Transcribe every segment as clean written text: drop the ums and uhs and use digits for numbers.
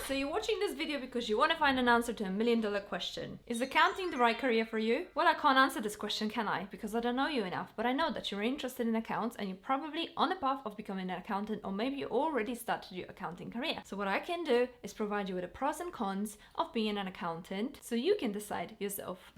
So you're watching this video because you want to find an answer to $1 million question. Is accounting the right career for you? Well, I can't answer this question, can I? Because I don't know you enough, but I know that you're interested in accounts and you're probably on the path of becoming an accountant, or maybe you already started your accounting career. So what I can do is provide you with the pros and cons of being an accountant so you can decide yourself.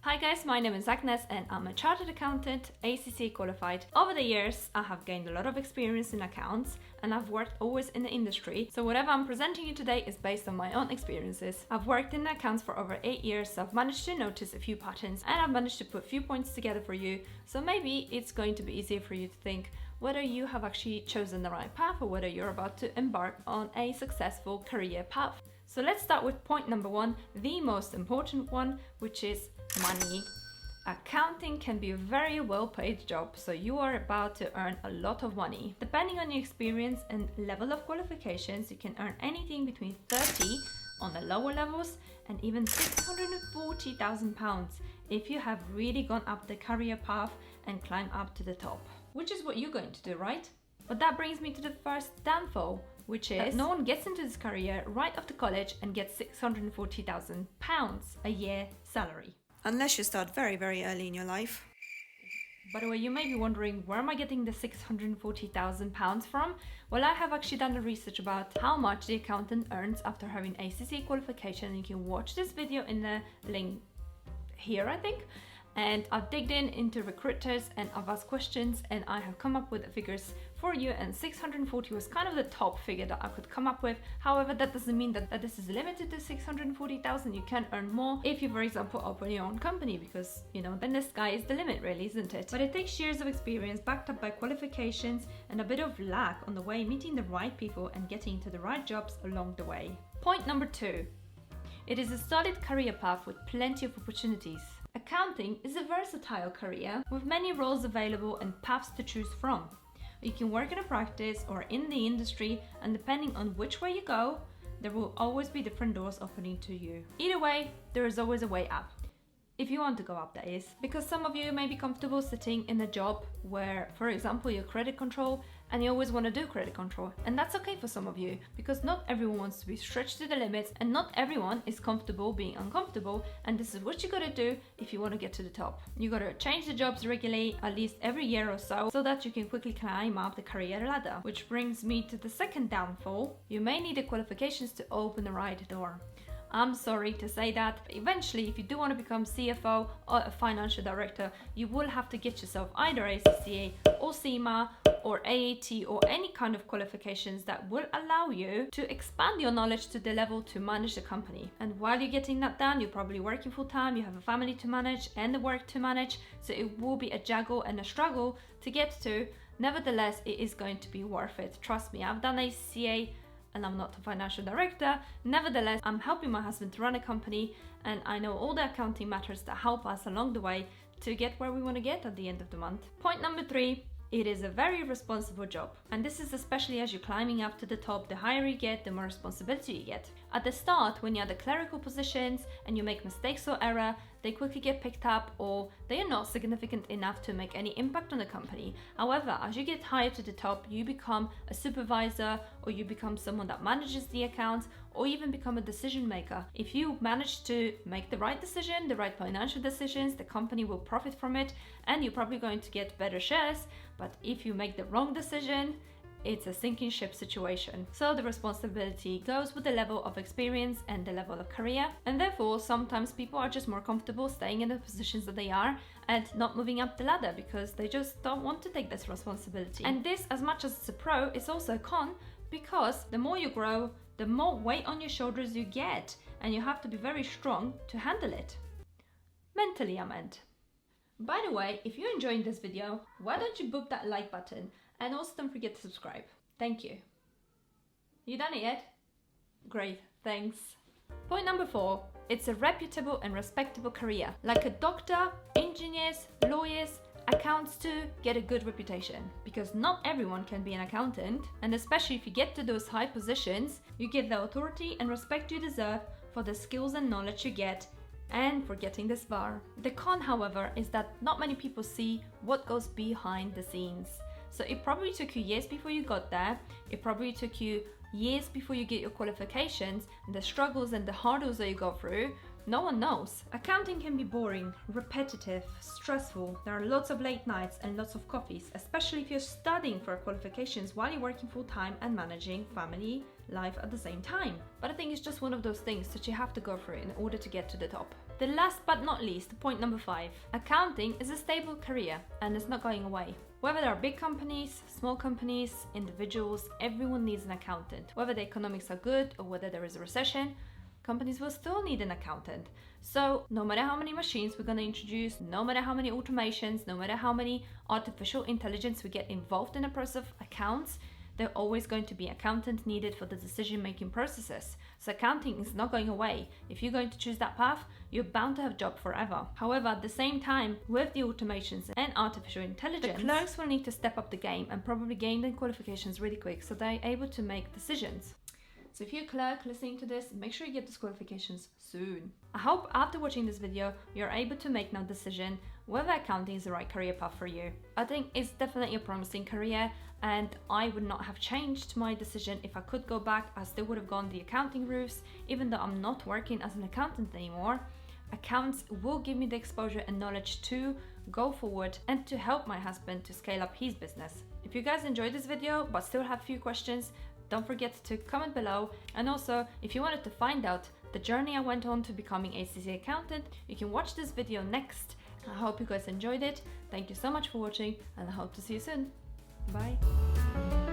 Hi guys, my name is Agnes and I'm a chartered accountant, ACCA qualified. Over the years, I have gained a lot of experience in accounts and I've worked always in the industry. So whatever I'm presenting you today is based on my own experiences. I've worked in accounts for over 8 years, so I've managed to notice a few patterns and I've managed to put a few points together for you. So maybe it's going to be easier for you to think whether you have actually chosen the right path or whether you're about to embark on a successful career path. So let's start with point number one, the most important one, which is money. Accounting can be a very well-paid job, so you are about to earn a lot of money. Depending on your experience and level of qualifications, you can earn anything between 30 on the lower levels and even £640,000 if you have really gone up the career path and climbed up to the top, which is what you're going to do, right? But that brings me to the first downfall, which is that no one gets into this career right after college and gets £640,000 a year salary. Unless you start very, very early in your life. By the way, you may be wondering, where am I getting the £640,000 from? Well, I have actually done the research about how much the accountant earns after having ACCA qualification. You can watch this video in the link here, I think. And I've digged into recruiters and I've asked questions and I have come up with the figures for you, and 640 was kind of the top figure that I could come up with. However, that doesn't mean that this is limited to 640,000. You can earn more if you, for example, open your own company, because, you know, then the sky is the limit really, isn't it? But it takes years of experience backed up by qualifications and a bit of luck on the way, meeting the right people and getting to the right jobs along the way. Point number two, it is a solid career path with plenty of opportunities. Accounting is a versatile career with many roles available and paths to choose from. You can work in a practice or in the industry, and depending on which way you go, there will always be different doors opening to you. Either way, there is always a way up. If you want to go up, that is. Because some of you may be comfortable sitting in a job where, for example, you're credit control and you always want to do credit control. And that's okay for some of you, because not everyone wants to be stretched to the limits and not everyone is comfortable being uncomfortable. And this is what you gotta do if you want to get to the top. You gotta change the jobs regularly, at least every year or so that you can quickly climb up the career ladder. Which brings me to the second downfall. You may need the qualifications to open the right door. I'm sorry to say that, but eventually, if you do want to become CFO or a financial director, you will have to get yourself either ACCA or CIMA or AAT or any kind of qualifications that will allow you to expand your knowledge to the level to manage the company. And while you're getting that done, you're probably working full time, you have a family to manage and the work to manage, so it will be a juggle and a struggle to get to. Nevertheless, it is going to be worth it. Trust me, I've done ACCA and I'm not a financial director. Nevertheless, I'm helping my husband to run a company and I know all the accounting matters that help us along the way to get where we want to get at the end of the month. Point number three, it is a very responsible job. And this is especially as you're climbing up to the top. The higher you get, the more responsibility you get. At the start, when you're at the clerical positions and you make mistakes or error, they quickly get picked up or they are not significant enough to make any impact on the company. However, as you get higher to the top, you become a supervisor or you become someone that manages the accounts or even become a decision maker. If you manage to make the right decision, the right financial decisions, the company will profit from it and you're probably going to get better shares. But if you make the wrong decision, it's a sinking ship situation. So the responsibility goes with the level of experience and the level of career, and therefore sometimes people are just more comfortable staying in the positions that they are and not moving up the ladder because they just don't want to take this responsibility. And this, as much as it's a pro, is also a con, because the more you grow, the more weight on your shoulders you get, and you have to be very strong to handle it. Mentally, I meant. By the way, if you're enjoying this video, why don't you boop that like button? And also don't forget to subscribe. Thank you. You done it yet? Great, thanks. Point number four, it's a reputable and respectable career. Like a doctor, engineers, lawyers, accountants too get a good reputation, because not everyone can be an accountant, and especially if you get to those high positions, you get the authority and respect you deserve for the skills and knowledge you get and for getting this far. The con, however, is that not many people see what goes behind the scenes. So it probably took you years before you got there. It probably took you years before you get your qualifications, and the struggles and the hurdles that you go through, no one knows. Accounting can be boring, repetitive, stressful. There are lots of late nights and lots of coffees, especially if you're studying for qualifications while you're working full time and managing family life at the same time. But I think it's just one of those things that you have to go through in order to get to the top. The last but not least, point number 5. Accounting is a stable career and it's not going away. Whether there are big companies, small companies, individuals, everyone needs an accountant. Whether the economics are good or whether there is a recession, companies will still need an accountant. So no matter how many machines we're going to introduce, no matter how many automations, no matter how many artificial intelligence we get involved in the process of accounts, there's always going to be accountant needed for the decision-making processes. So accounting is not going away. If you're going to choose that path, you're bound to have a job forever. However, at the same time, with the automations and artificial intelligence, the clerks will need to step up the game and probably gain their qualifications really quick so they're able to make decisions. So if you're a clerk listening to this, make sure you get those qualifications soon. I hope after watching this video, you're able to make now a decision whether accounting is the right career path for you. I think it's definitely a promising career, and I would not have changed my decision if I could go back. I still would have gone the accounting routes, even though I'm not working as an accountant anymore. Accounts will give me the exposure and knowledge to go forward and to help my husband to scale up his business. If you guys enjoyed this video but still have a few questions, don't forget to comment below. And also, if you wanted to find out the journey I went on to becoming ACCA accountant, you can watch this video next. I hope you guys enjoyed it. Thank you so much for watching, and I hope to see you soon. Bye.